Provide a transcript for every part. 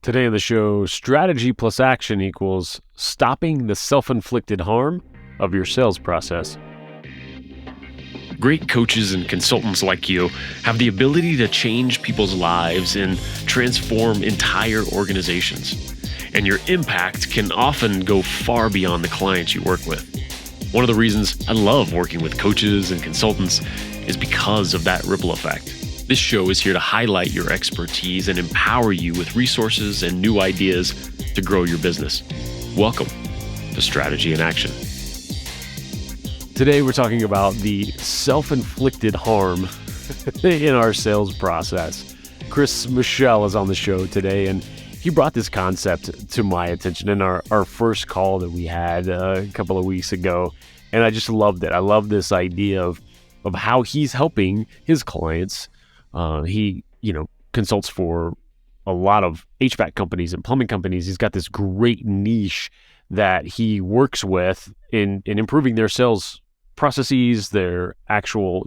Today on the show, strategy plus action equals stopping the self-inflicted harm of your sales process. Great coaches and consultants like you have the ability to change people's lives and transform entire organizations. And your impact can often go far beyond the clients you work with. One of the reasons I love working with coaches and consultants is because of that ripple effect. This show is here to highlight your expertise and empower you with resources and new ideas to grow your business. Welcome to Strategy in Action. Today, we're talking about the self-inflicted harm in our sales process. Chris Michel is on the show today, and he brought this concept to my attention in our first call that we had a couple of weeks ago, and I just loved it. I love this idea of how he's helping his clients. He consults for a lot of HVAC companies and plumbing companies. He's got this great niche that he works with in improving their sales processes, their actual,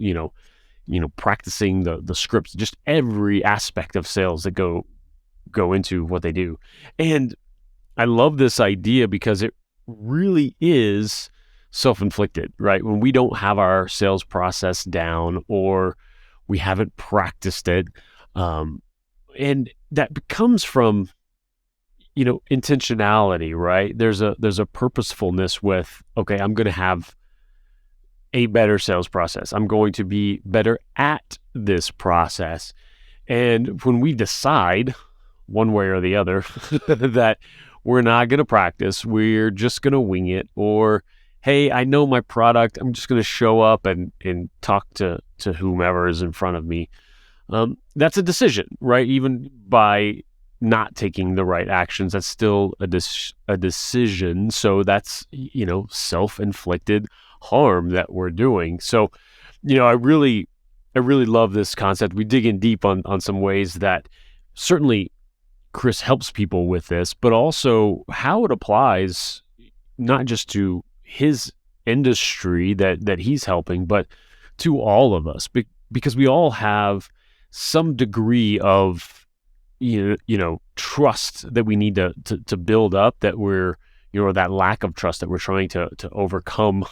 practicing the scripts, just every aspect of sales that go into what they do. And I love this idea because it really is self-inflicted, right? When we don't have our sales process down or we haven't practiced it. And that comes from, intentionality, right? There's a purposefulness with, okay, I'm going to have a better sales process. I'm going to be better at this process. And when we decide one way or the other that we're not going to practice, we're just going to wing it, or hey, I know my product, I'm just going to show up and talk to whomever is in front of me. That's a decision, right? Even by not taking the right actions, that's still a decision. So that's, self-inflicted harm that we're doing. So, I really love this concept. We dig in deep on some ways that certainly Chris helps people with this, but also how it applies not just to his industry that he's helping, but to all of us, because we all have some degree of, trust that we need to build up, that we're, that lack of trust that we're trying to overcome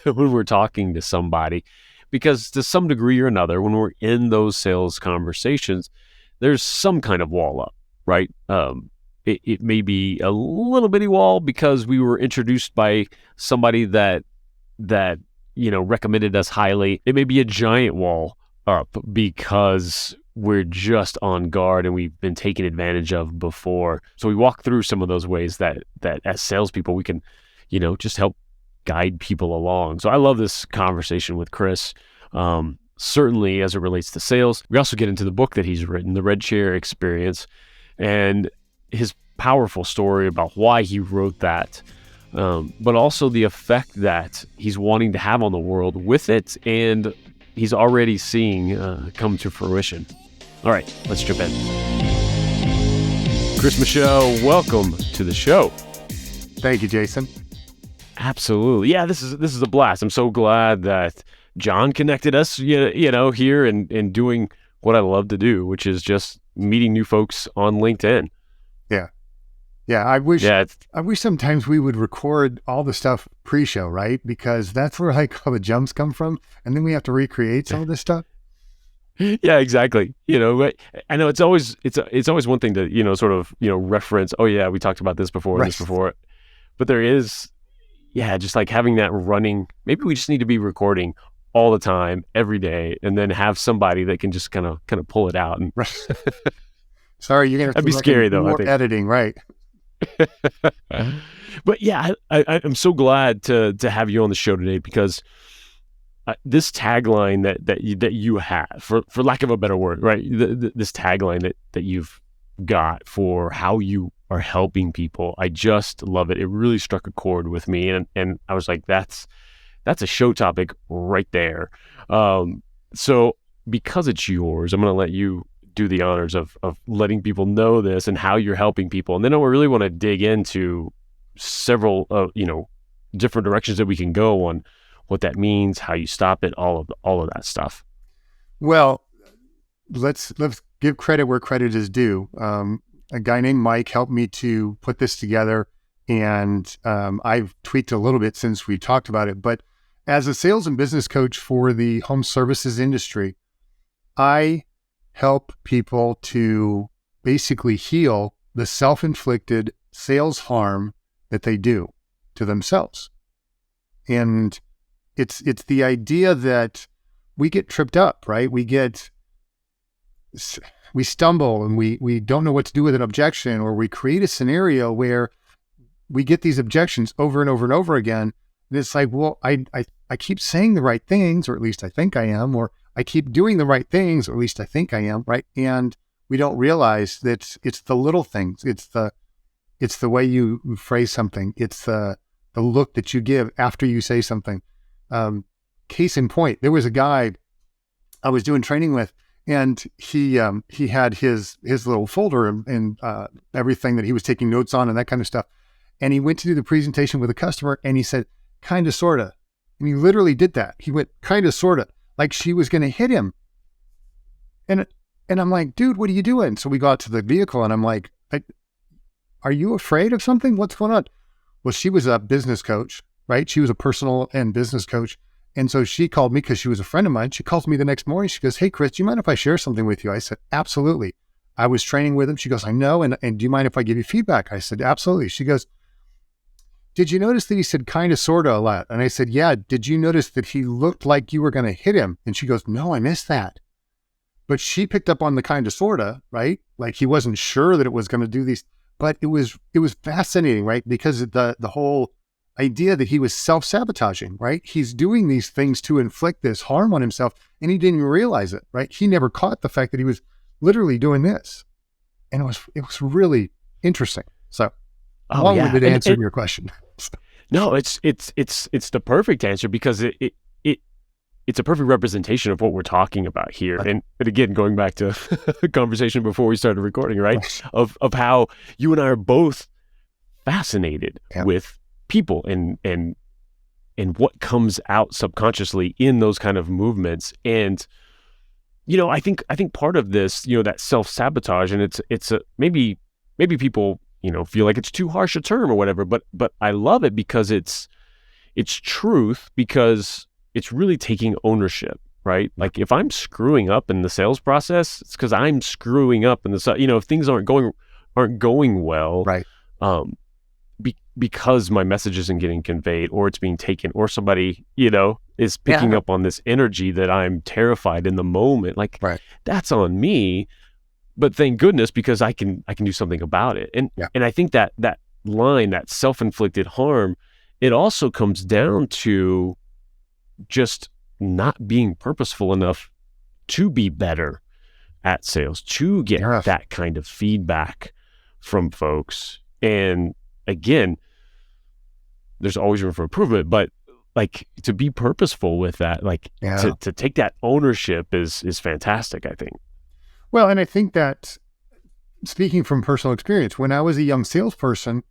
when we're talking to somebody. Because to some degree or another, when we're in those sales conversations, there's some kind of wall up, right? It may be a little bitty wall because we were introduced by somebody that recommended us highly. It may be a giant wall up because we're just on guard and we've been taken advantage of before. So we walk through some of those ways that as salespeople, we can, just help guide people along. So I love this conversation with Chris. Certainly as it relates to sales. We also get into the book that he's written, The Red Chair Experience, and his powerful story about why he wrote that, but also the effect that he's wanting to have on the world with it, and he's already seeing come to fruition. All right, let's jump in. Chris Michel, welcome to the show. Thank you, Jason. Absolutely. Yeah, this is a blast. I'm so glad that John connected us, here and doing what I love to do, which is just meeting new folks on LinkedIn. Yeah. I wish sometimes we would record all the stuff pre-show, right? Because that's where all the jumps come from, and then we have to recreate some of this stuff. Yeah, exactly. I know it's always one thing to sort of reference. Oh yeah, we talked about this before, right. This before, but there is, just like having that running. Maybe we just need to be recording all the time, every day, and then have somebody that can just kind of pull it out. And right. Sorry, you're gonna have that'd be scary though. More I think editing, right? But yeah, I'm so glad to have you on the show today, because this tagline that you have, for lack of a better word, right? This tagline that you've got for how you are helping people, I just love it. It really struck a chord with me, and I was like, that's a show topic right there. So because it's yours, I'm going to let you do the honors of letting people know this and how you're helping people. And then I really want to dig into several, different directions that we can go on what that means, how you stop it, all of that stuff. Well, let's give credit where credit is due. a guy named Mike helped me to put this together, and I've tweaked a little bit since we talked about it. But as a sales and business coach for the home services industry, I help people to basically heal the self-inflicted sales harm that they do to themselves. And it's the idea that we get tripped up, right? We stumble and we don't know what to do with an objection, or we create a scenario where we get these objections over and over and over again. And it's like, well, I keep saying the right things, or at least I think I am, or I keep doing the right things, or at least I think I am, right? And we don't realize that it's the little things. It's the way you phrase something. It's the look that you give after you say something. Case in point, there was a guy I was doing training with, and he had his little folder and everything that he was taking notes on and that kind of stuff. And he went to do the presentation with a customer, and he said, "Kinda, sorta." And he literally did that. He went, "Kinda, sorta," like she was going to hit him. And I'm like, "Dude, what are you doing?" So we got to the vehicle, and I'm like, "Are you afraid of something? What's going on?" Well, she was a business coach, right? She was a personal and business coach. And so she called me because she was a friend of mine. She calls me the next morning. She goes, "Hey, Chris, do you mind if I share something with you?" I said, "Absolutely." I was training with him. She goes, "I know. And do you mind if I give you feedback?" I said, "Absolutely." She goes, "Did you notice that he said kinda, sorta a lot?" And I said, "Yeah." "Did you notice that he looked like you were going to hit him?" And she goes, "No, I missed that." But she picked up on the kinda, sorta, right? Like he wasn't sure that it was going to do these, but it was fascinating, right? Because the whole idea that he was self-sabotaging, right? He's doing these things to inflict this harm on himself, and he didn't even realize it, right? He never caught the fact that he was literally doing this. And it was really interesting. So long-winded answer to your question. No, it's the perfect answer, because it's a perfect representation of what we're talking about here. Right. And again, going back to the conversation before we started recording, right? Of how you and I are both fascinated with people and what comes out subconsciously in those kind of movements. And, I think part of this, that self-sabotage, and it's maybe people, feel like it's too harsh a term or whatever, but I love it because it's truth, because it's really taking ownership, right? Like if I'm screwing up in the sales process, it's because I'm screwing up in the, if things aren't going well, right? Because my message isn't getting conveyed, or it's being taken, or somebody, is picking up on this energy that I'm terrified in the moment. Like that's on me, but thank goodness, because I can do something about it. And I think that line, that self-inflicted harm, it also comes down to just not being purposeful enough to be better at sales, to get that kind of feedback from folks. And again, there's always room for improvement, but like to be purposeful with that, like to take that ownership is fantastic, I think. Well, and I think that, speaking from personal experience, when I was a young salesperson,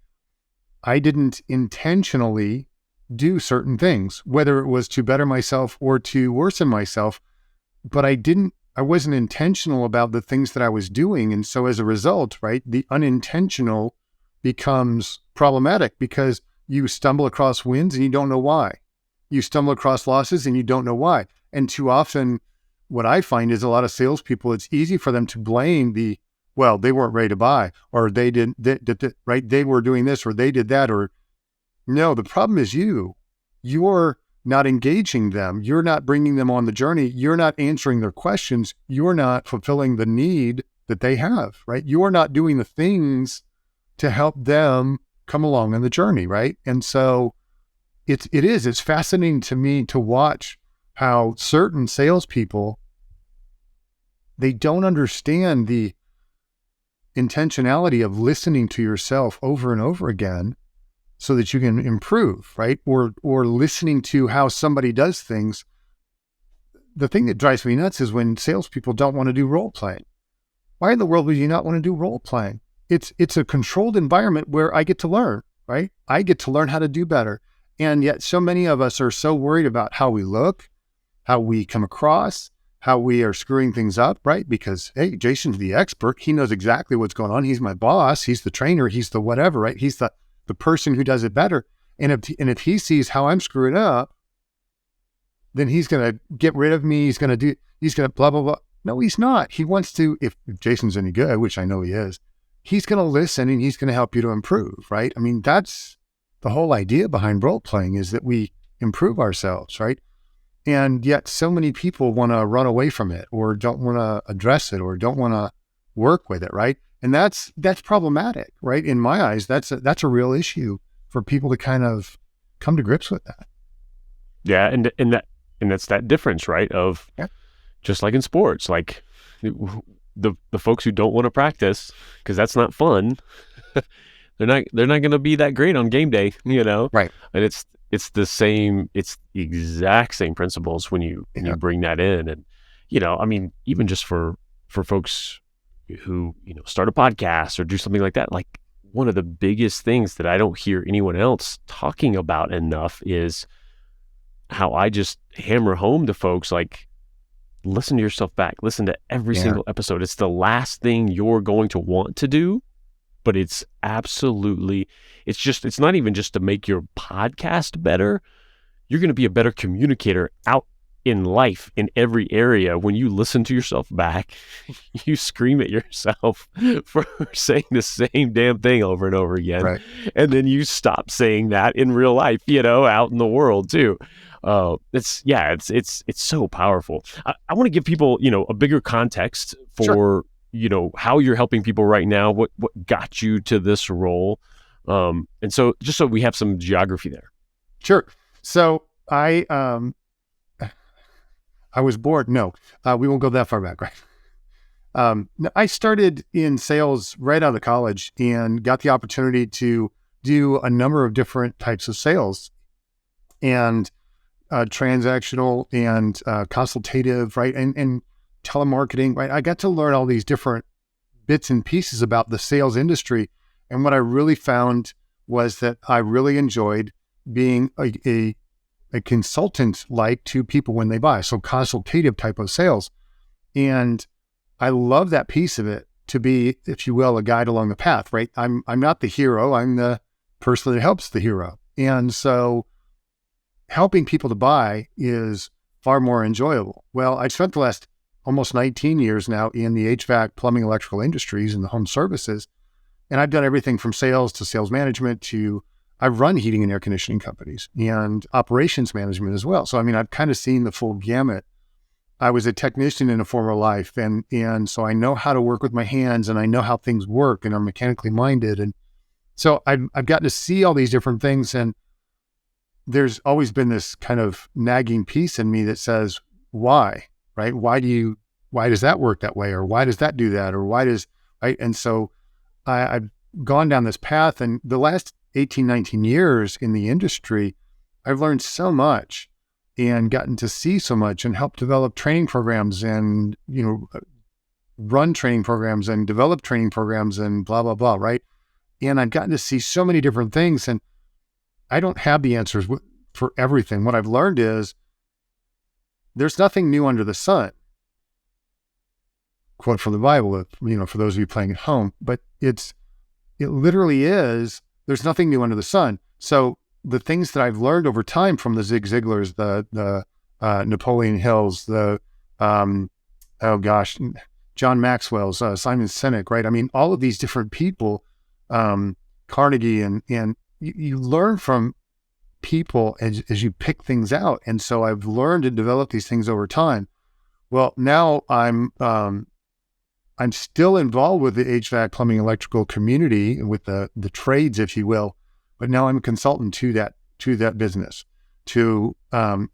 I didn't intentionally do certain things, whether it was to better myself or to worsen myself, but I wasn't intentional about the things that I was doing. And so as a result, right, the unintentional becomes problematic, because you stumble across wins and you don't know why. You stumble across losses and you don't know why. And too often, what I find is a lot of salespeople, it's easy for them to blame they weren't ready to buy, or they didn't, right? They were doing this, or they did that, or no, the problem is you're not engaging them. You're not bringing them on the journey. You're not answering their questions. You're not fulfilling the need that they have, right? You're not doing the things to help them come along on the journey, right? And so it's fascinating to me to watch how certain salespeople, they don't understand the intentionality of listening to yourself over and over again so that you can improve, right? Or listening to how somebody does things. The thing that drives me nuts is when salespeople don't want to do role playing. Why in the world would you not want to do role playing? It's a controlled environment where I get to learn, right? I get to learn how to do better. And yet so many of us are so worried about how we look, how we come across, how we are screwing things up, right? Because, hey, Jason's the expert. He knows exactly what's going on. He's my boss. He's the trainer. He's the whatever, right? He's the person who does it better. And if he sees how I'm screwing up, then he's going to get rid of me. He's going to blah, blah, blah. No, he's not. He wants to, if Jason's any good, which I know he is, he's going to listen and he's going to help you to improve, right? I mean, that's the whole idea behind role playing, is that we improve ourselves, right? And yet so many people want to run away from it, or don't want to address it, or don't want to work with it, right? And that's problematic, right? In my eyes, that's a real issue for people to kind of come to grips with that. Yeah, and that's that difference, right? Of just like in sports, like the folks who don't want to practice because that's not fun, they're not going to be that great on game day, Right. And it's the exact same principles when you bring that in. And I mean, even just for folks who start a podcast or do something like that, like one of the biggest things that I don't hear anyone else talking about enough is how I just hammer home to folks, like, listen to yourself back, listen to every single episode. It's the last thing you're going to want to do, but it's not even just to make your podcast better. You're going to be a better communicator out in life in every area. When you listen to yourself back, you scream at yourself for saying the same damn thing over and over again. Right. And then you stop saying that in real life, out in the world too. It's so powerful. I want to give people, a bigger context for, how you're helping people right now, what got you to this role. And so just so we have some geography there. Sure. So I was born. No, we won't go that far back, right? I started in sales right out of college and got the opportunity to do a number of different types of sales, and transactional and consultative, right? And telemarketing, right? I got to learn all these different bits and pieces about the sales industry. And what I really found was that I really enjoyed being a consultant, like, to people when they buy. So consultative type of sales. And I love that piece of it, to be, if you will, a guide along the path, right? I'm not the hero. I'm the person that helps the hero. And so helping people to buy is far more enjoyable. Well, I spent the last almost 19 years now in the HVAC, plumbing, electrical industries and the home services. And I've done everything from sales to sales management to, I've run heating and air conditioning companies and operations management as well. So, I mean, I've kind of seen the full gamut. I was a technician in a former life. And so I know how to work with my hands, and I know how things work, and I'm mechanically minded. And so I've gotten to see all these different things. And there's always been this kind of nagging piece in me that says, why, right? Why does that work that way? Or why does that do that? Or right? And so I've gone down this path, and the last 18, 19 years in the industry, I've learned so much and gotten to see so much, and help develop training programs, and, run training programs and develop training programs and blah, blah, blah. Right. And I've gotten to see so many different things, and I don't have the answers for everything. What I've learned is there's nothing new under the sun. Quote from the Bible, for those of you playing at home, but it literally is, there's nothing new under the sun. So the things that I've learned over time from the Zig Ziglars, the Napoleon Hills, John Maxwell's, Simon Sinek, right? I mean, all of these different people, Carnegie, and you learn from people as you pick things out. And so I've learned to develop these things over time. Well, now I'm still involved with the HVAC, plumbing, electrical community, with the trades, if you will, but now I'm a consultant to that business, to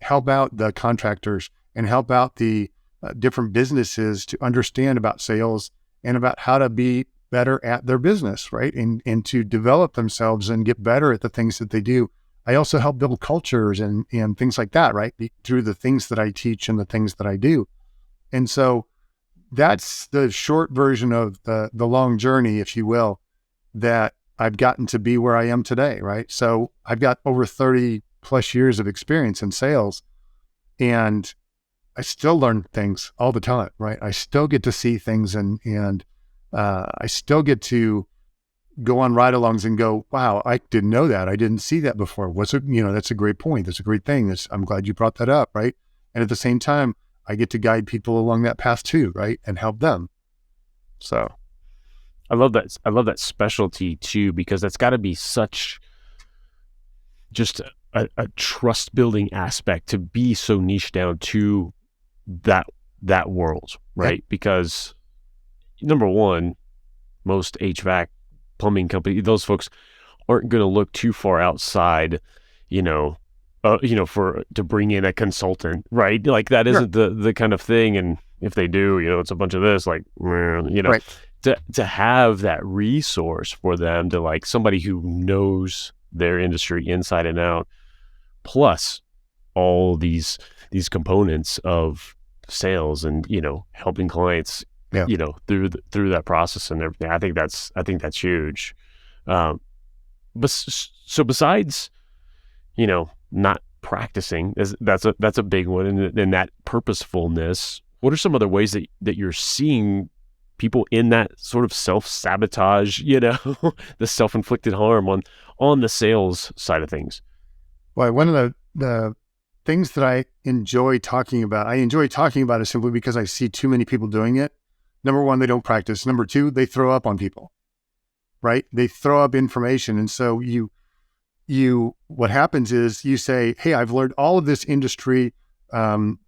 help out the contractors and help out the different businesses to understand about sales and about how to be better at their business, right? And to develop themselves and get better at the things that they do. I also help build cultures and things like that, right? Through the things that I teach and the things that I do. And so that's the short version of the long journey, if you will, that I've gotten to be where I am today, right? So I've got over 30 plus years of experience in sales, and I still learn things all the time, right? I still get to see things and I still get to go on ride-alongs and go, wow, I didn't know that. I didn't see that before. That's a great point. That's a great thing. I'm glad you brought that up, right? And at the same time, I get to guide people along that path too, right? And help them. So I love that. I love that specialty too, because that's got to be such just a trust building aspect to be so niche down to that world, right? Yep. Because number one, most HVAC plumbing company, those folks aren't going to look too far outside, to bring in a consultant, right? Like that isn't the kind of thing. And if they do, it's a bunch of this, like, Right. to have that resource for them, to like somebody who knows their industry inside and out, plus all these components of sales and, helping clients, Yeah. through that process and everything. I think that's huge. But so besides, not practicing, that's a big one. And that purposefulness, what are some other ways that you're seeing people in that sort of self-sabotage, the self-inflicted harm on the sales side of things? Well, one of the things that I enjoy talking about it simply because I see too many people doing it. Number one, they don't practice. Number two, they throw up on people, right? They throw up information. And so what happens is you say, hey, I've learned all of this industry,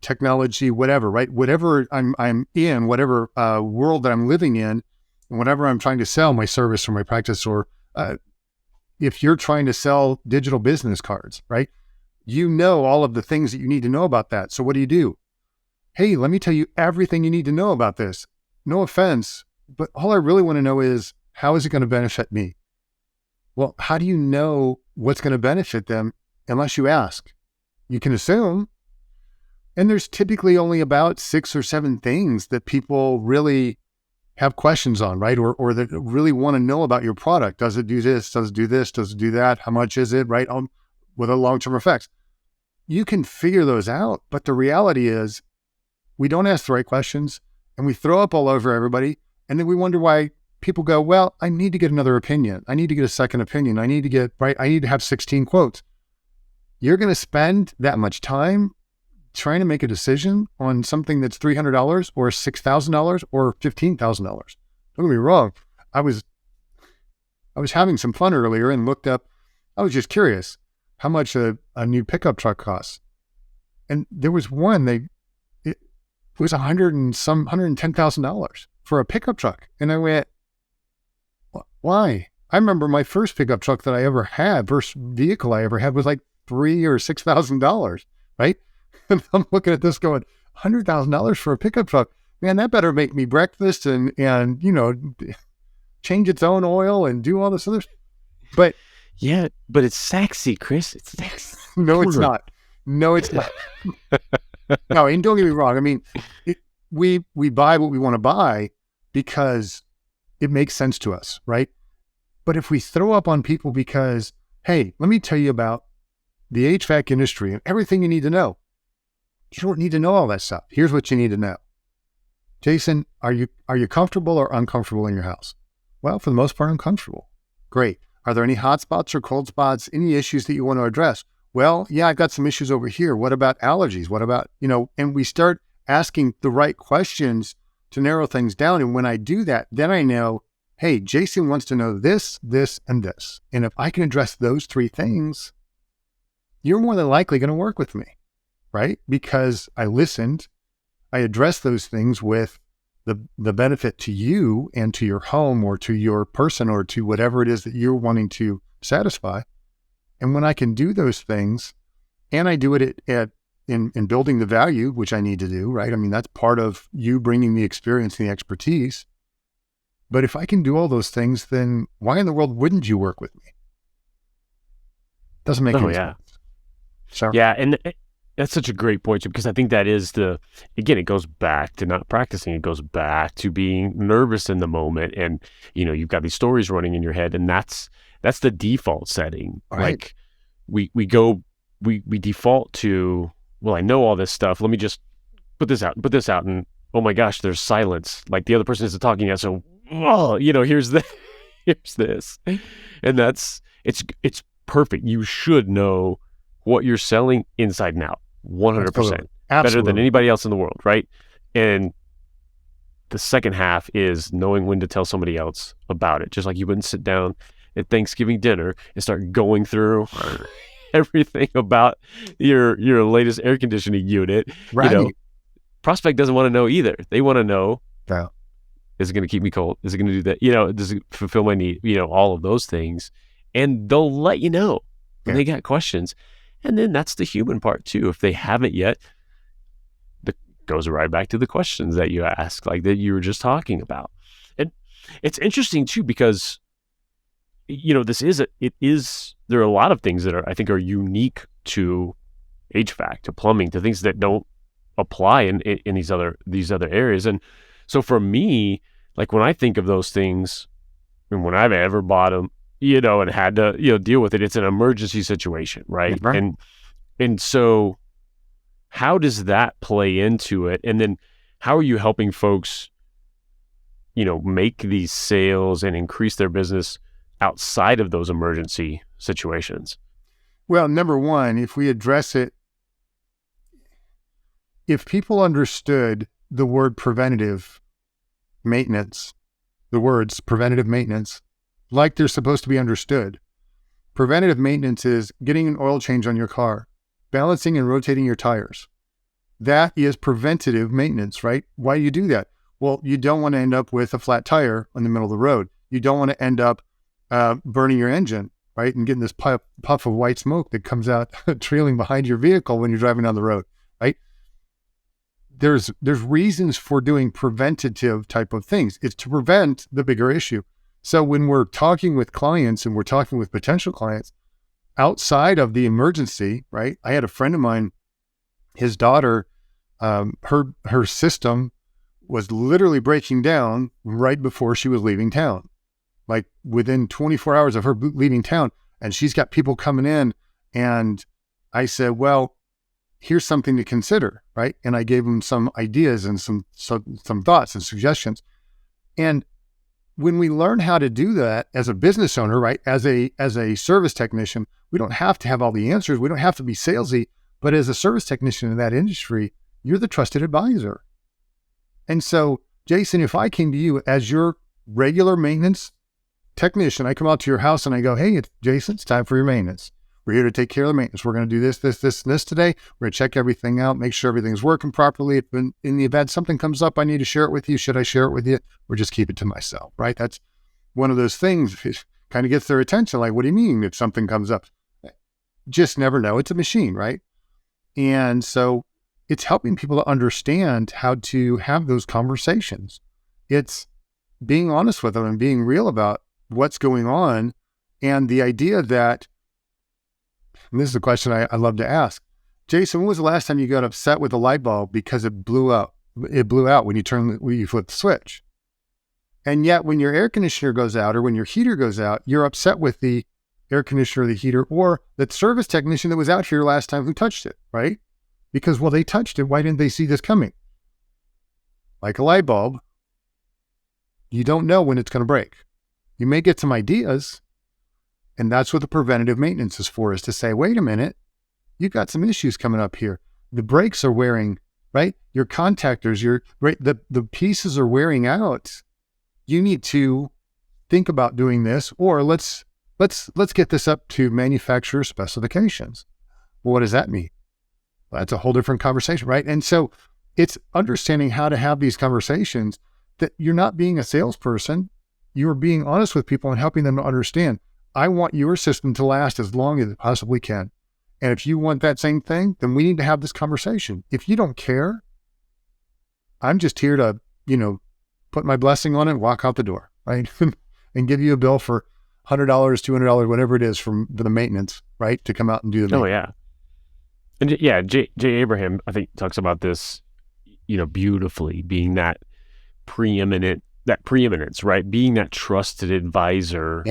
technology, whatever, right? Whatever I'm in, whatever world that I'm living in, and whatever I'm trying to sell, my service or my practice, or if you're trying to sell digital business cards, right? All of the things that you need to know about that. So what do? Hey, let me tell you everything you need to know about this. No offense, but all I really want to know is, how is it going to benefit me? Well, how do you know what's going to benefit them unless you ask? You can assume. And there's typically only about 6 or 7 things that people really have questions on, right? Or that really want to know about your product. Does it do this? Does it do this? Does it do that? How much is it, right? What are the long-term effects? You can figure those out, but the reality is we don't ask the right questions and we throw up all over everybody. And then we wonder why people go, well, I need to get another opinion. I need to get a second opinion. I need to have 16 quotes. You're going to spend that much time trying to make a decision on something that's $300 or $6,000 or $15,000. Don't get me wrong. I was having some fun earlier and looked up. I was just curious how much a new pickup truck costs. And there was one, it was $110,000 for a pickup truck. And I went, why? I remember my first pickup truck that I ever had, first vehicle I ever had, was like $3,000 or $6,000, right? And I'm looking at this going, $100,000 for a pickup truck. Man, that better make me breakfast and change its own oil and do all this other stuff. But yeah, but it's sexy, Chris. It's sexy. No, it's not. No, it's not. No, and don't get me wrong. I mean, we buy what we want to buy because it makes sense to us, right? But if we throw up on people because, hey, let me tell you about the HVAC industry and everything you need to know. You don't need to know all that stuff. Here's what you need to know. Jason, are you comfortable or uncomfortable in your house? Well, for the most part, I'm comfortable. Great. Are there any hot spots or cold spots, any issues that you want to address? Well, yeah, I've got some issues over here. What about allergies? What about, and we start asking the right questions to narrow things down. And when I do that, then I know, hey, Jason wants to know this, this, and this. And if I can address those 3 things, you're more than likely going to work with me, right? Because I listened, I addressed those things with the benefit to you and to your home or to your person or to whatever it is that you're wanting to satisfy. And when I can do those things and I do it in building the value, which I need to do, right? I mean, that's part of you bringing the experience and the expertise. But if I can do all those things, then why in the world wouldn't you work with me? Doesn't make any sense. So. Yeah. And that's such a great point, because I think that is it goes back to not practicing. It goes back to being nervous in the moment. And, you've got these stories running in your head, and that's the default setting. Right. Like we default to, well, I know all this stuff. Let me just put this out, and oh my gosh, there's silence. Like the other person isn't talking yet, so here's the here's this, and it's perfect. You should know what you're selling inside and out, 100%, better than anybody else in the world, right? And the second half is knowing when to tell somebody else about it. Just like you wouldn't sit down at Thanksgiving dinner and start going through everything about your latest air conditioning unit. Right. Prospect doesn't want to know either. They want to know, Yeah. is it going to keep me cold? Is it going to do that? Does it fulfill my need? All of those things. And they'll let you know when they got questions. And then that's the human part too. If they haven't yet, goes right back to the questions that you ask, like that you were just talking about. And it's interesting too, because there are a lot of things that I think are unique to HVAC, to plumbing, to things that don't apply in these other areas. And so for me, like when I think of those things, and when I've ever bought them, and had to deal with it, it's an emergency situation, right? And so how does that play into it? And then how are you helping folks, make these sales and increase their business outside of those emergency situations? Well, number one, if we address it, if people understood the word preventative maintenance, the words preventative maintenance, like they're supposed to be understood. Preventative maintenance is getting an oil change on your car, balancing and rotating your tires. That is preventative maintenance, right? Why do you do that? Well, you don't want to end up with a flat tire in the middle of the road. You don't want to end up burning your engine, right? And getting this puff of white smoke that comes out trailing behind your vehicle when you're driving down the road, right? There's reasons for doing preventative type of things. It's to prevent the bigger issue. So when we're talking with clients and we're talking with potential clients outside of the emergency, right? I had a friend of mine, his daughter, her system was literally breaking down right before she was leaving town, like within 24 hours of her leaving town. And she's got people coming in, and I said, well, here's something to consider, right? And I gave him some ideas and some thoughts and suggestions. And when we learn how to do that as a business owner, right, as a service technician, we don't have to have all the answers. We don't have to be salesy, but as a service technician in that industry, you're the trusted advisor. And so, Jason, if I came to you as your regular maintenance technician, I come out to your house and I go, hey, Jason, it's time for your maintenance. We're here to take care of the maintenance. We're going to do this, and this today. We're going to check everything out, make sure everything's working properly. In the event something comes up, I need to share it with you. Should I share it with you, or just keep it to myself, right? That's one of those things. It kind of gets their attention. Like, what do you mean if something comes up? Just never know. It's a machine, right? And so it's helping people to understand how to have those conversations. It's being honest with them and being real about what's going on. And the idea that, and this is a question I love to ask, Jason, when was the last time you got upset with a light bulb because it blew out? It blew out when you flip the switch. And yet when your air conditioner goes out or when your heater goes out, you're upset with the air conditioner or the heater or the service technician that was out here last time who touched it, right? Because, well, they touched it. Why didn't they see this coming? Like a light bulb, you don't know when it's going to break. You may get some ideas, and that's what the preventative maintenance is for, is to say, wait a minute, you've got some issues coming up here. The brakes are wearing, right? Your contactors, the pieces are wearing out. You need to think about doing this, or let's get this up to manufacturer specifications. Well, what does that mean? Well, that's a whole different conversation, right? And so it's understanding how to have these conversations, that you're not being a salesperson. You're being honest with people and helping them to understand, I want your system to last as long as it possibly can. And if you want that same thing, then we need to have this conversation. If you don't care, I'm just here to, put my blessing on it and walk out the door, right? And give you a bill for $100, $200, whatever it is for the maintenance, right? To come out and do the maintenance. Oh, yeah. And yeah, Jay Abraham, I think, talks about this, beautifully, being that preeminence, right? Being that trusted advisor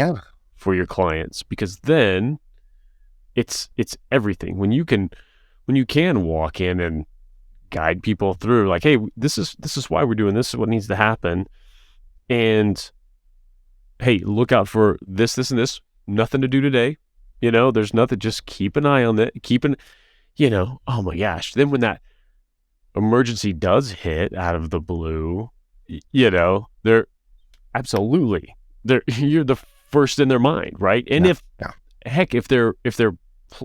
for your clients, because then it's everything. When you can walk in and guide people through, like, hey, this is why we're doing this. This is what needs to happen. And hey, look out for this, and this. Nothing to do today. There's nothing. Just keep an eye on that. Oh my gosh. Then when that emergency does hit out of the blue, they're absolutely, you're the first in their mind, right? And if they're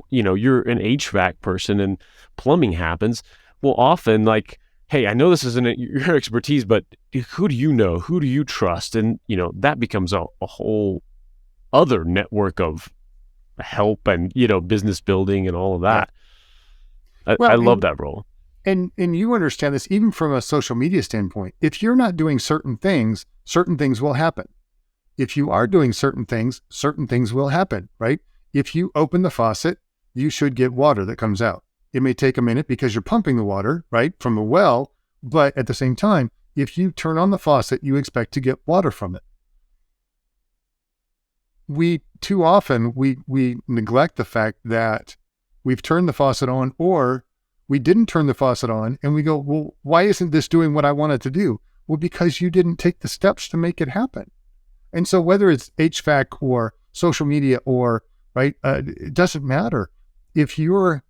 you're an HVAC person and plumbing happens, well, often, like, hey, I know this isn't your expertise, but who do you know? Who do you trust? And, that becomes a whole other network of help and, business building and all of that. Yeah. I love that role. And you understand this even from a social media standpoint. If you're not doing certain things will happen. If you are doing certain things will happen, right? If you open the faucet, you should get water that comes out. It may take a minute because you're pumping the water, right, from a well, but at the same time, if you turn on the faucet, you expect to get water from it. Too often we neglect the fact that we've turned the faucet on, or we didn't turn the faucet on, and we go, well, why isn't this doing what I want it to do? Well, because you didn't take the steps to make it happen. And so whether it's HVAC or social media or, right, it doesn't matter. If you're,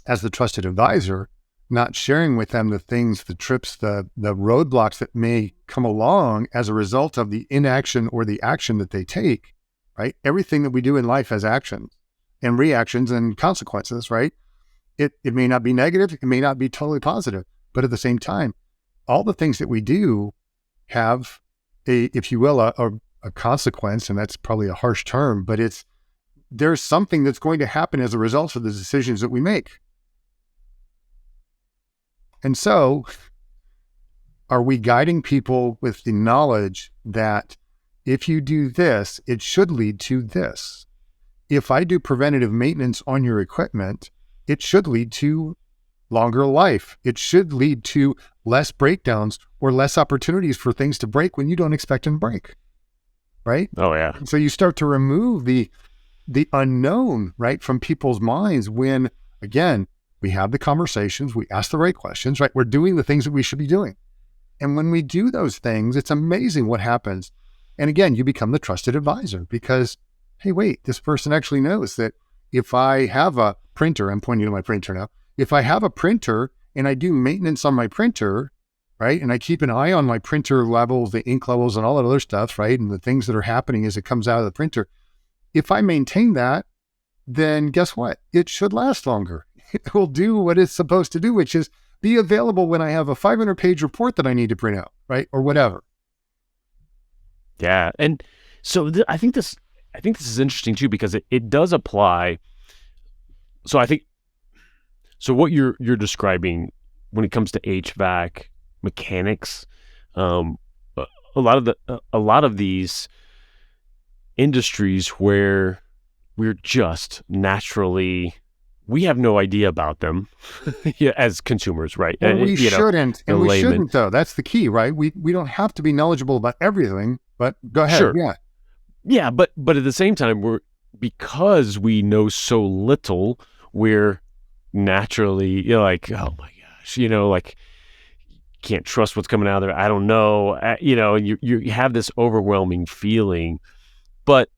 as the trusted advisor, not sharing with them the things, the trips, the roadblocks that may come along as a result of the inaction or the action that they take, right? Everything that we do in life has actions and reactions and consequences, right? It may not be negative, it may not be totally positive, but at the same time, all the things that we do have if you will, a consequence, and that's probably a harsh term, but there's something that's going to happen as a result of the decisions that we make. And so, are we guiding people with the knowledge that if you do this, it should lead to this? If I do preventative maintenance on your equipment, it should lead to longer life. It should lead to less breakdowns or less opportunities for things to break when you don't expect them to break, right? Oh, yeah. So you start to remove the unknown, right, from people's minds when, again, we have the conversations, we ask the right questions, right? We're doing the things that we should be doing. And when we do those things, it's amazing what happens. And again, you become the trusted advisor because, hey, wait, this person actually knows that if I have a printer, I'm pointing to my printer now, if I have a printer and I do maintenance on my printer, right, and I keep an eye on my printer levels, the ink levels and all that other stuff, right, and the things that are happening as it comes out of the printer, if I maintain that, then guess what? It should last longer. It will do what it's supposed to do, which is be available when I have a 500-page report that I need to print out, right, or whatever. Yeah, and so I think this is interesting too because it does apply. So I think what you're describing when it comes to HVAC mechanics, a lot of these industries where we're just naturally, we have no idea about them as consumers, right? Well, we shouldn't, and we shouldn't though. That's the key, right? We don't have to be knowledgeable about everything, but go ahead. Sure. Yeah. Yeah, but at the same time, because we know so little, we're naturally, like, oh my gosh, like, can't trust what's coming out of there. I don't know, and you have this overwhelming feeling. But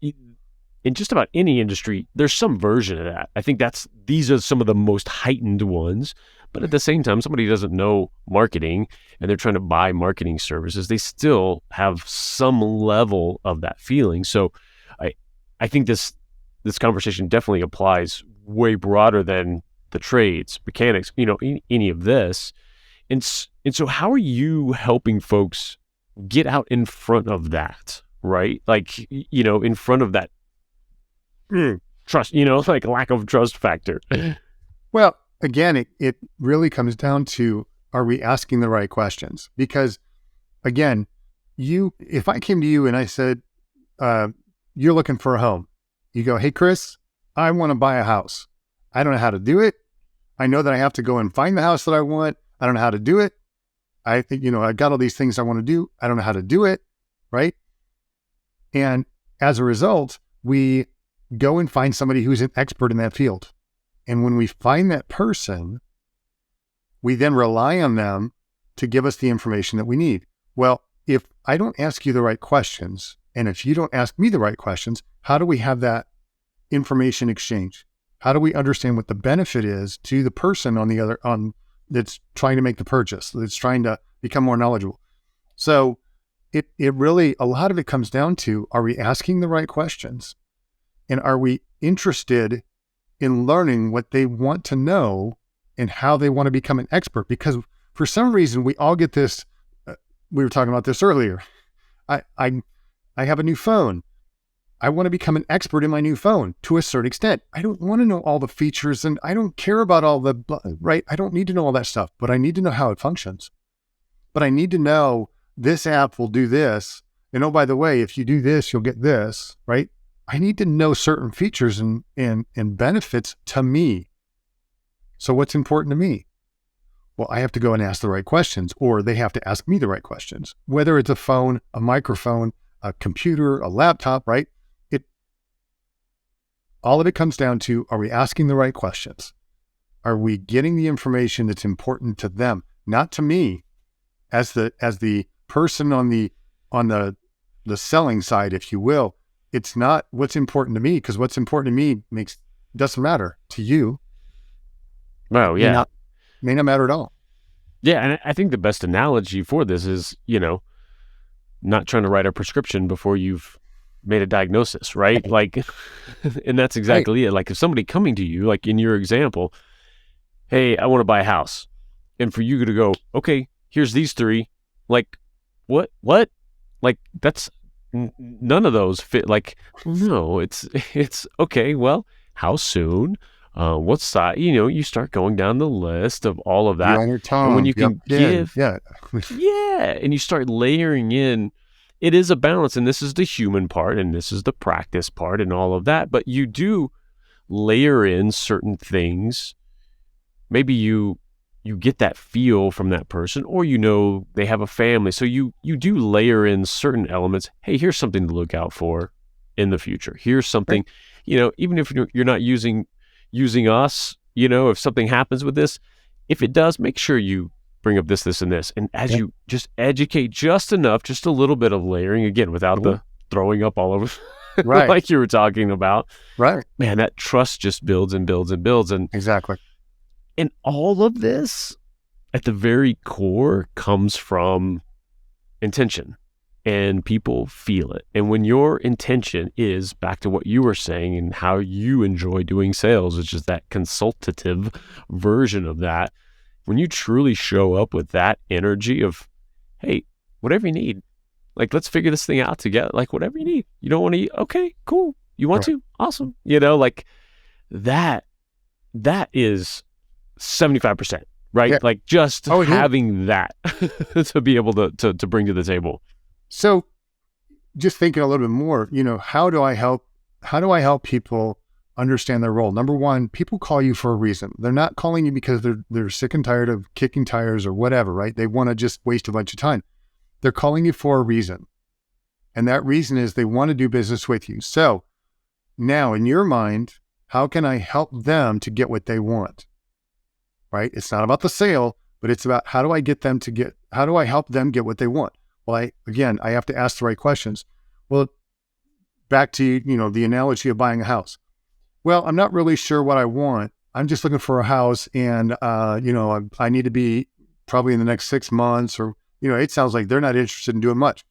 in just about any industry, there's some version of that. I think these are some of the most heightened ones. But at the same time, somebody doesn't know marketing and they're trying to buy marketing services, they still have some level of that feeling. So I think this conversation definitely applies way broader than the trades, mechanics, any of this. And so how are you helping folks get out in front of that, right? Like, in front of that trust, like lack of trust factor. Well, again, it really comes down to, are we asking the right questions? Because again, if I came to you and I said, you're looking for a home, you go, hey, Chris, I want to buy a house. I don't know how to do it. I know that I have to go and find the house that I want. I don't know how to do it. I think, I got all these things I want to do. I don't know how to do it. Right. And as a result, we go and find somebody who's an expert in that field. And when we find that person, We then rely on them to give us the information that we need. Well, if I don't ask you the right questions, and if you don't ask me the right questions, how do we have that information exchange? How do we understand what the benefit is to the person that's trying to make the purchase, that's trying to become more knowledgeable? So it really, a lot of it comes down to, are we asking the right questions? And are we interested in learning what they want to know and how they want to become an expert? Because for some reason, we all get this, we were talking about this earlier. I have a new phone. I want to become an expert in my new phone to a certain extent. I don't want to know all the features, and I don't care about all the, right? I don't need to know all that stuff, but I need to know how it functions. But I need to know this app will do this. And oh, by the way, if you do this, you'll get this, right? I need to know certain features and benefits to me. So what's important to me? Well, I have to go and ask the right questions, or they have to ask me the right questions, whether it's a phone, a microphone, a computer, a laptop, right? All of it comes down to, are we asking the right questions? Are we getting the information that's important to them, not to me, as the person on the selling side, if you will? It's not what's important to me, because what's important to me doesn't matter to you. Oh, yeah. May not matter at all. Yeah, and I think the best analogy for this is, not trying to write a prescription before you've made a diagnosis, right? Like, and that's exactly it. Like, if somebody coming to you, like in your example, hey, I want to buy a house. And for you to go, okay, here's these three. Like, what? Like, that's none of those fit. Like, no, it's okay. Well, how soon? What size? You start going down the list of all of that. You're on your tongue. And when you can give, yeah, and you start layering in, it is a balance, and this is the human part, and this is the practice part, and all of that. But you do layer in certain things. Maybe you get that feel from that person, or they have a family, so you do layer in certain elements. Hey, here's something to look out for in the future. Here's something, even if you're not using us, if something happens with this, if it does, make sure you bring up this, and this. And as you just educate just enough, just a little bit of layering, again, without the throwing up all over, right? Like you were talking about, right? Man, that trust just builds and builds and builds. And exactly. And all of this, at the very core, comes from intention, and people feel it. And when your intention is back to what you were saying and how you enjoy doing sales, which is that consultative version of that, when you truly show up with that energy of, hey, whatever you need, like, let's figure this thing out together, like, whatever you need. You don't want to eat? Okay, cool. You want to? Awesome. Like that is 75%, right? Yeah. Like, just having that to be able to bring to the table. So just thinking a little bit more, how do I help people understand their role? Number one, people call you for a reason. They're not calling you because they're sick and tired of kicking tires or whatever, right? They want to just waste a bunch of time. They're calling you for a reason. And that reason is they want to do business with you. So now, in your mind, how can I help them to get what they want? Right? It's not about the sale, but it's about how do I help them get what they want? Well, I have to ask the right questions. Well, back to, the analogy of buying a house. Well, I'm not really sure what I want. I'm just looking for a house, and, I need to be probably in the next 6 months, or, it sounds like they're not interested in doing much.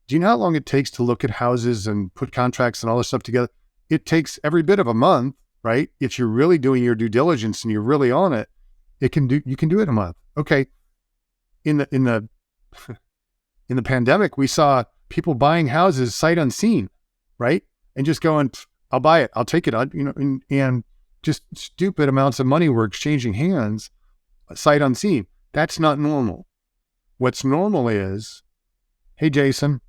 Do you know how long it takes to look at houses and put contracts and all this stuff together? It takes every bit of a month, right? If you're really doing your due diligence and you're really on it, you can do it in a month. Okay. In the pandemic, we saw people buying houses sight unseen, right? And just going, I'll buy it, I'll take it, and just stupid amounts of money were exchanging hands, sight unseen. That's not normal. What's normal is, hey, Jason,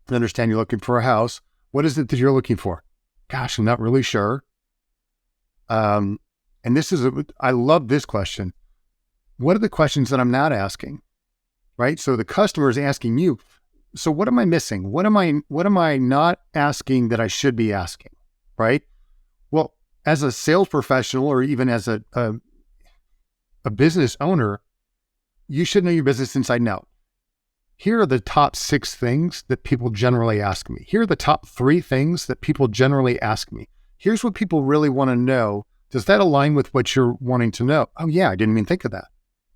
I understand you're looking for a house. What is it that you're looking for? Gosh, I'm not really sure. And I love this question. What are the questions that I'm not asking? Right? So the customer is asking you, so what am I missing? What am I not asking that I should be asking? Right? Well, as a sales professional, or even as a business owner, you should know your business inside and out. Here are the top 6 things that people generally ask me. Here are the top 3 things that people generally ask me. Here's what people really want to know. Does that align with what you're wanting to know? Oh yeah, I didn't even think of that,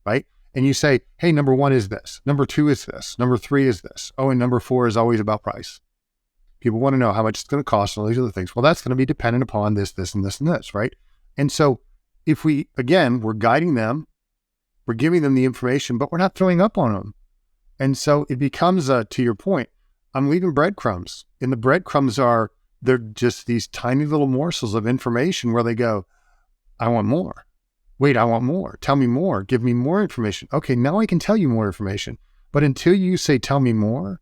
right? And you say, hey, number 1 is this. Number 2 is this. Number 3 is this. Oh, and number 4 is always about price. People want to know how much it's going to cost and all these other things. Well, that's going to be dependent upon this, this, and this, and this, right? And so if we're guiding them, we're giving them the information, but we're not throwing up on them. And so it becomes, to your point, I'm leaving breadcrumbs. And the breadcrumbs they're just these tiny little morsels of information where they go, I want more. Wait, I want more. Tell me more. Give me more information. Okay, now I can tell you more information. But until you say, tell me more,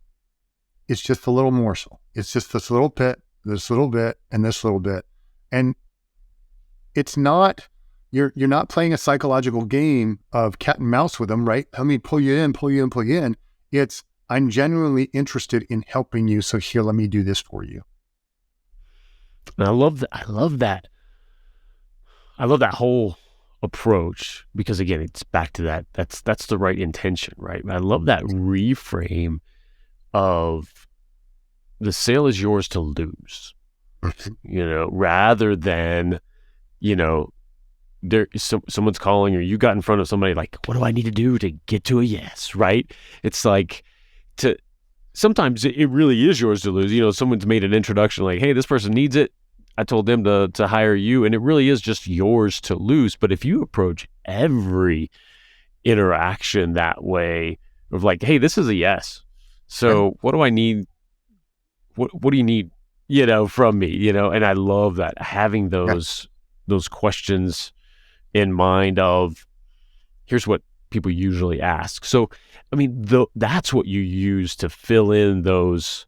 it's just a little morsel. It's just this little bit, this little bit, and this little bit. And it's not, you're not playing a psychological game of cat and mouse with them, right? Let me pull you in, pull you in, pull you in. It's, I'm genuinely interested in helping you. So here, let me do this for you. And I love that. I love that whole approach, because again, it's back to that. That's the right intention, right? I love that reframe of the sale is yours to lose, rather than, someone's calling or you got in front of somebody like, what do I need to do to get to a yes, right? It's like sometimes it really is yours to lose. Someone's made an introduction like, hey, this person needs it. I told them to hire you, and it really is just yours to lose. But if you approach every interaction that way of like, hey, this is a yes. So what do I need? What do you need, from me, and I love that, having those questions in mind of, here's what people usually ask. So, I mean, that's what you use to fill in those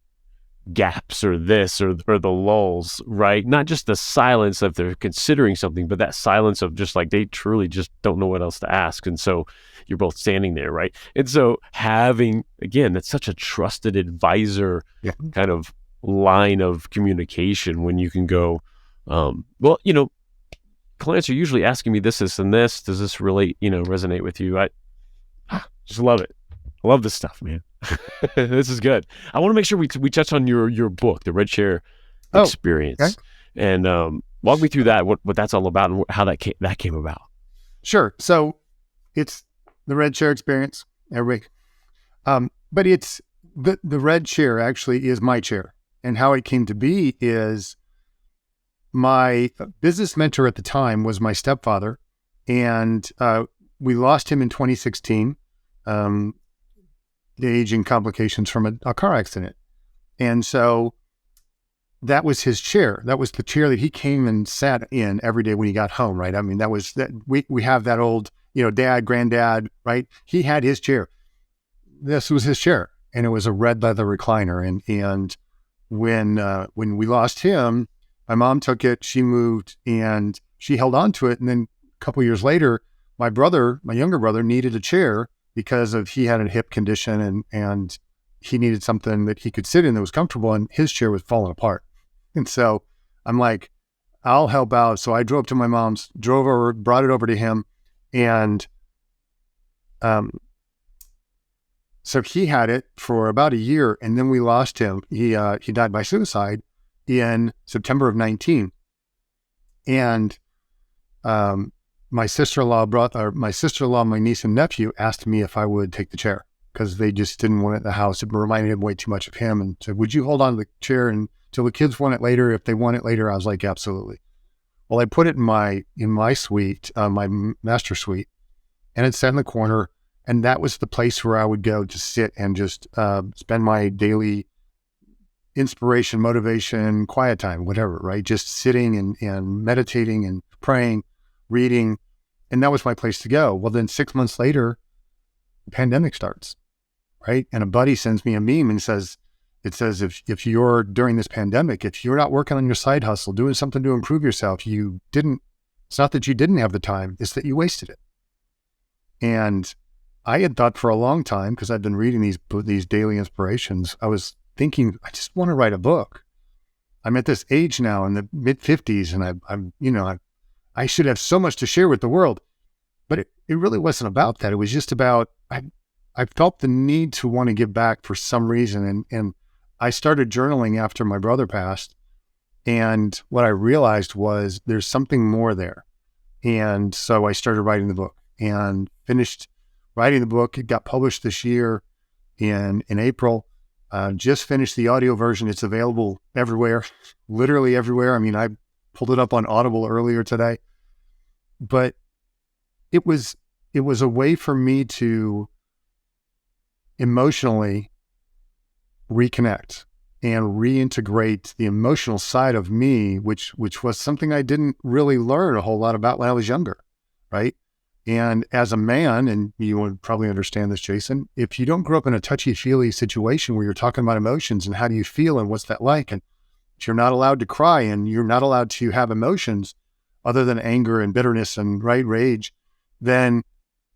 gaps or this or the lulls, right? Not just the silence if they're considering something, but that silence of just like they truly just don't know what else to ask. And so you're both standing there, right? And so having, again, that's such a trusted advisor kind of line of communication when you can go, clients are usually asking me this, and this. Does this really, resonate with you? I just love it. I love this stuff, man. This is good. I want to make sure we touch on your book, The Red Chair Experience, okay. And walk me through that, what that's all about, and how that came about. Sure. So it's the Red Chair Experience, everybody. But it's the red chair actually is my chair, and how it came to be is my business mentor at the time was my stepfather, and we lost him in 2016. The aging complications from a car accident. And so that was his chair. That was the chair that he came and sat in every day when he got home, right? I mean, that was that we have that old, dad, granddad, right? He had his chair. This was his chair, and it was a red leather recliner. And when we lost him, my mom took it, she moved, and she held on to it. And then a couple of years later, my younger brother needed a chair because he had a hip condition and he needed something that he could sit in that was comfortable, and his chair was falling apart. And so I'm like, I'll help out. So I drove up to my mom's, drove over, brought it over to him. And so he had it for about a year, and then we lost him. He died by suicide in September of 19. And my sister-in-law, my niece and nephew asked me if I would take the chair because they just didn't want it in the house. It reminded them way too much of him, and said, would you hold on to the chair until the kids want it later? If they want it later, I was like, absolutely. Well, I put it in my suite, my master suite, and it sat in the corner, and that was the place where I would go to sit and just spend my daily inspiration, motivation, quiet time, whatever, right? Just sitting and meditating and praying, reading. And that was my place to go. Well, then 6 months later, the pandemic starts, right? And a buddy sends me a meme and says, if you're during this pandemic, if you're not working on your side hustle, doing something to improve yourself, it's not that you didn't have the time, it's that you wasted it. And I had thought for a long time, because I've been reading these daily inspirations, I was thinking, I just want to write a book. I'm at this age now in the mid 50s, and I should have so much to share with the world. But it really wasn't about that. It was just about, I felt the need to want to give back for some reason. And I started journaling after my brother passed. And what I realized was there's something more there. And so I started writing the book and finished writing the book. It got published this year in April. Just finished the audio version. It's available everywhere, literally everywhere. I mean, I pulled it up on Audible earlier today, but it was a way for me to emotionally reconnect and reintegrate the emotional side of me, which was something I didn't really learn a whole lot about when I was younger, right? And as a man, and you would probably understand this, Jason, if you don't grow up in a touchy-feely situation where you're talking about emotions and how do you feel and what's that like, and if you're not allowed to cry and you're not allowed to have emotions other than anger and bitterness and rage, then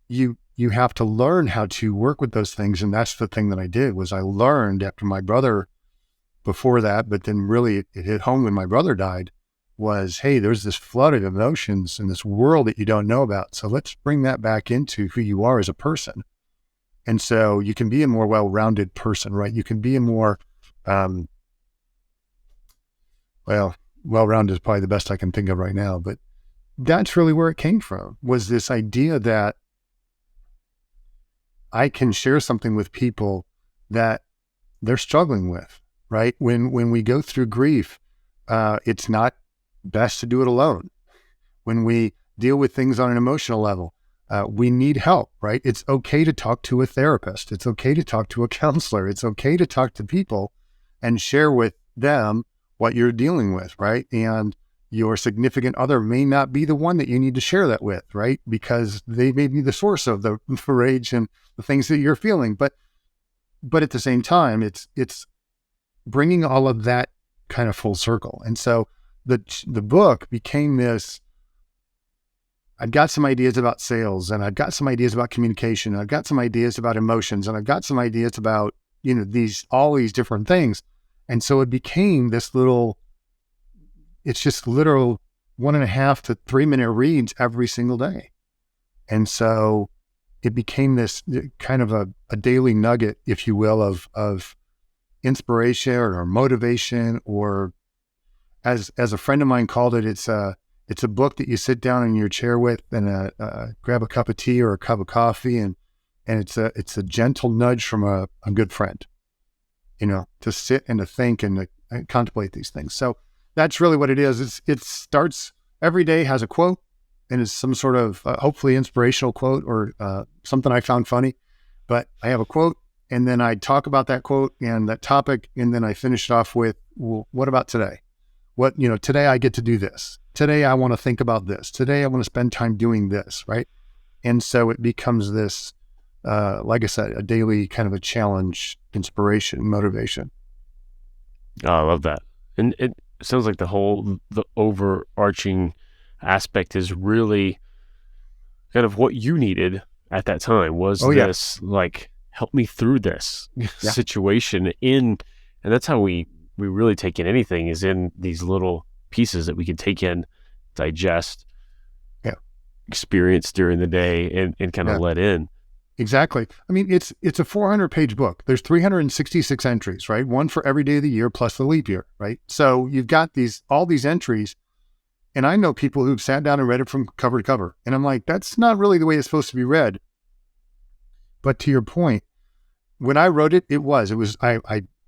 you have to learn how to work with those things. And that's the thing that I did, was I learned after my brother, before that, but then really it hit home when my brother died, was, hey, there's this flood of emotions in this world that you don't know about. So let's bring that back into who you are as a person. And so you can be a more well-rounded person, right? You can be a more, well-rounded is probably the best I can think of right now, but that's really where it came from, was this idea that I can share something with people that they're struggling with, right? When we go through grief, it's not best to do it alone. When we deal with things on an emotional level, we need help, right? It's okay to talk to a therapist. It's okay to talk to a counselor. It's okay to talk to people and share with them what you're dealing with, right? And your significant other may not be the one that you need to share that with, right? Because they may be the source of the rage and the things that you're feeling. But at the same time, it's bringing all of that kind of full circle. And so the book became this, I've got some ideas about sales, and I've got some ideas about communication, and I've got some ideas about emotions, and I've got some ideas about, all these different things. And so it became this little, it's just literal 1.5 to 3 minute reads every single day. And so it became this kind of a daily nugget, if you will, of inspiration or motivation, or as a friend of mine called it, it's a book that you sit down in your chair with and grab a cup of tea or a cup of coffee, and it's a gentle nudge from a good friend, to sit and to think and to contemplate these things. So that's really what it is. It starts every day, has a quote, and it's some sort of hopefully inspirational quote or something I found funny. But I have a quote, and then I talk about that quote and that topic, and then I finish it off with, well, what about today? Today I get to do this. Today I want to think about this. Today I want to spend time doing this, right? And so it becomes this, like I said, a daily kind of a challenge, inspiration, motivation. Oh, I love that. And it sounds like the overarching aspect is really kind of what you needed at that time, was this, like, help me through this situation and that's how we really take in anything, is in these little pieces that we can take in, digest, experience during the day, and kind of let in. Exactly. I mean, it's a 400-page book. There's 366 entries, right? One for every day of the year plus the leap year, right? So you've got all these entries, and I know people who've sat down and read it from cover to cover, and I'm like, that's not really the way it's supposed to be read. But to your point, when I wrote it,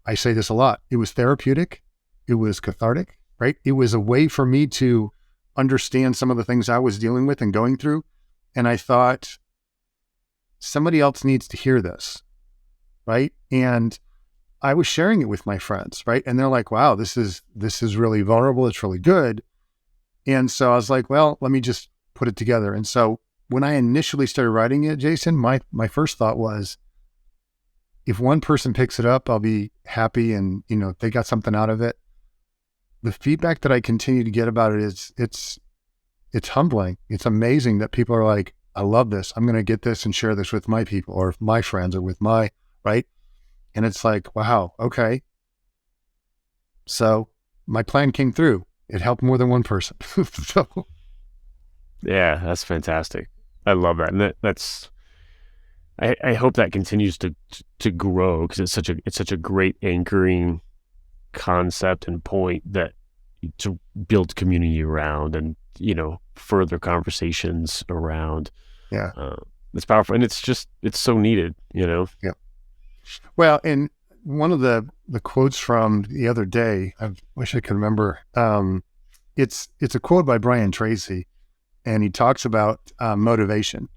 I say this a lot. It was therapeutic. It was cathartic, right? It was a way for me to understand some of the things I was dealing with and going through. And I thought, somebody else needs to hear this, right? And I was sharing it with my friends, right? And they're like, wow, this is really vulnerable. It's really good. And so I was like, well, let me just put it together. And so when I initially started writing it, Jason, my first thought was, if one person picks it up, I'll be happy, and if they got something out of it. The feedback that I continue to get about it is it's humbling. It's amazing that people are like, I love this. I'm going to get this and share this with my people or my friends or with right? And it's like, wow, okay. So my plan came through. It helped more than one person. So yeah, that's fantastic. I love that. And I hope that continues to grow, because it's such a great anchoring concept and point that to build community around, and, further conversations around. Yeah. It's powerful, and it's so needed, Yeah. Well, and one of the quotes from the other day, I wish I could remember. It's a quote by Brian Tracy, and he talks about motivation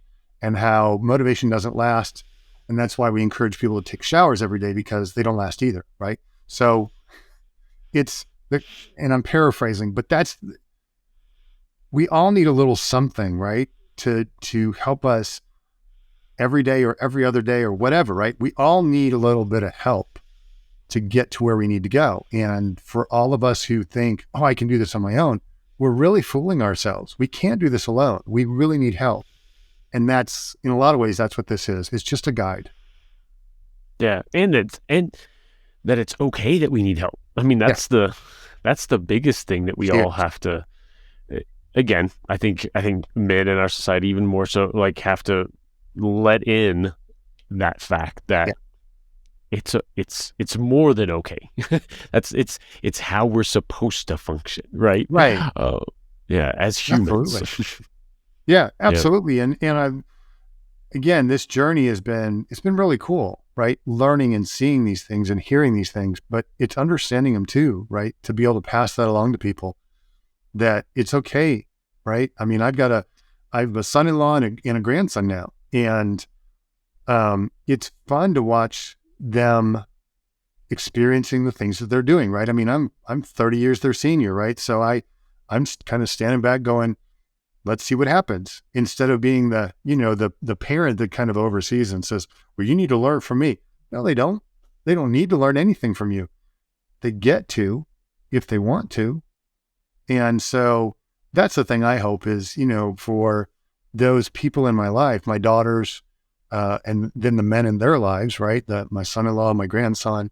and how motivation doesn't last. And that's why we encourage people to take showers every day, because they don't last either. Right. So and I'm paraphrasing, but we all need a little something, right? To help us every day or every other day or whatever, right? We all need a little bit of help to get to where we need to go. And for all of us who think, oh, I can do this on my own, we're really fooling ourselves. We can't do this alone. We really need help. And that's, in a lot of ways, that's what this is. It's just a guide. Yeah. And that it's okay that we need help. I mean, that's the biggest thing that we all have to, again, I think men in our society, even more so, like, have to let in that fact that it's more than okay. it's how we're supposed to function, right? Right. As humans. Absolutely. Yeah, absolutely. Yeah. And again, this journey it's been really cool, right? Learning and seeing these things and hearing these things, but it's understanding them too, right? To be able to pass that along to people, that it's okay, right? I mean, I have a son-in-law and a grandson now, and it's fun to watch them experiencing the things that they're doing, right? I mean, I'm 30 years their senior, right? So I'm kind of standing back going, let's see what happens, instead of being the parent that kind of oversees and says, well, you need to learn from me. No, they don't. They don't need to learn anything from you. They get to, if they want to. And so that's the thing I hope is, for those people in my life, my daughters, and then the men in their lives, right? My son-in-law, my grandson,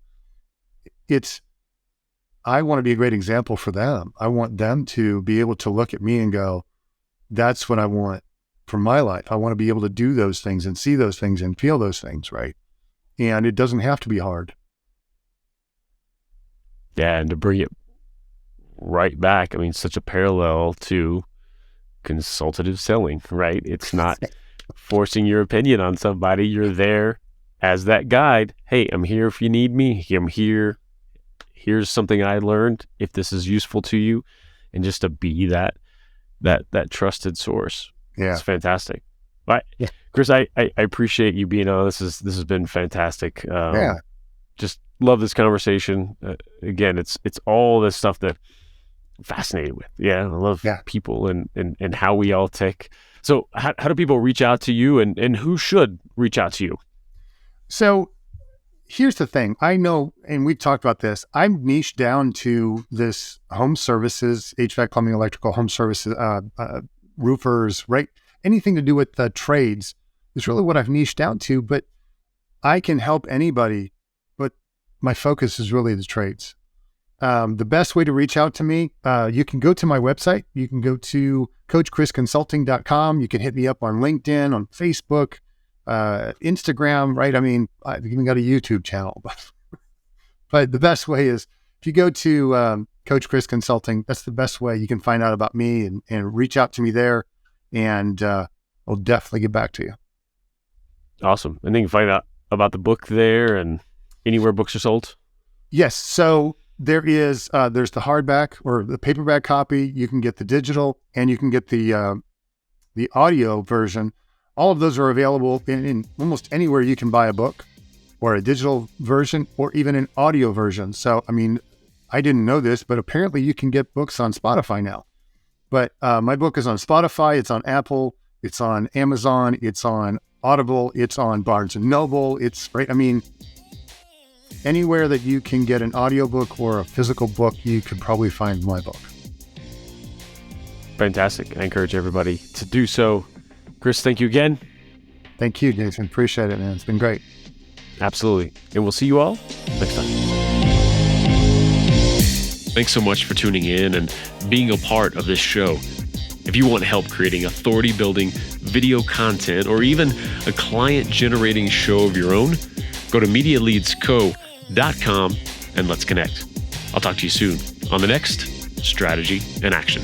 I want to be a great example for them. I want them to be able to look at me and go, that's what I want for my life. I want to be able to do those things and see those things and feel those things, right? And it doesn't have to be hard. Yeah, and to bring it right back, I mean, such a parallel to consultative selling, right? It's not forcing your opinion on somebody. You're there as that guide. Hey, I'm here if you need me. I'm here. Here's something I learned, if this is useful to you, and just to be that trusted source. Yeah. It's fantastic. But Chris, I appreciate you being on. This has been fantastic. Just love this conversation. Again, it's all this stuff that I'm fascinated with. Yeah. I love people and how we all tick. So how do people reach out to you, and who should reach out to you? So here's the thing. I know, and we've talked about this, I'm niched down to this home services, HVAC, plumbing, electrical, home services, roofers, right? Anything to do with the trades is really what I've niched down to, but I can help anybody, but my focus is really the trades. The best way to reach out to me, you can go to my website. You can go to coachchrisconsulting.com. You can hit me up on LinkedIn, on Facebook, Instagram, right? I mean, I've even got a YouTube channel, but the best way is if you go to Coach Chris Consulting, that's the best way you can find out about me and reach out to me there, and I'll definitely get back to you. Awesome. And then you can find out about the book there and anywhere books are sold. Yes. So there's the hardback or the paperback copy. You can get the digital, and you can get the audio version. All of those are available in almost anywhere you can buy a book, or a digital version, or even an audio version. So, I mean, I didn't know this, but apparently you can get books on Spotify now. But my book is on Spotify, it's on Apple, it's on Amazon, it's on Audible, it's on Barnes & Noble, anywhere that you can get an audiobook or a physical book, you could probably find my book. Fantastic. I encourage everybody to do so. Chris, thank you again. Thank you, Jason. Appreciate it, man. It's been great. Absolutely. And we'll see you all next time. Thanks so much for tuning in and being a part of this show. If If you want help creating authority-building video content or even a client-generating show of your own, go to MediaLeadsCo.com and let's connect. I'll talk to you soon on the next Strategy in Action.